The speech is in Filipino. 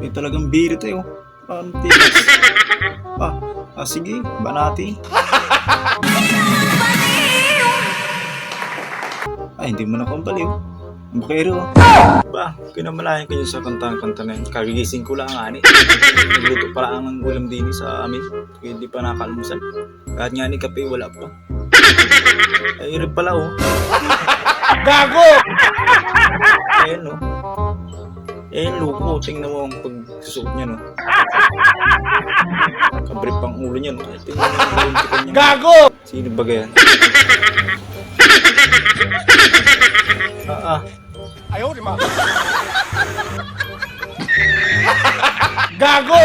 May talagang biro tayo. Ang tigas. Sige, banati. Hindi mo na akong baliw. Ang bakero. Kinamalayan ko yun sa kanta-kanta na yun. Kagigising ko lang nga ni. Nagluto pala ang ulam din sa amin. Kaya hindi pa nakalumusan. Kahit nga ni kape, wala pa. Ay, rin pala Gago! Ayan loko. Tingnan mo ang pagsusuot niya Kabrip pang ulo niya Tingnan mo ang ulo niya. Gago! Sino ba ganyan? Ayaw, di ba? Gago!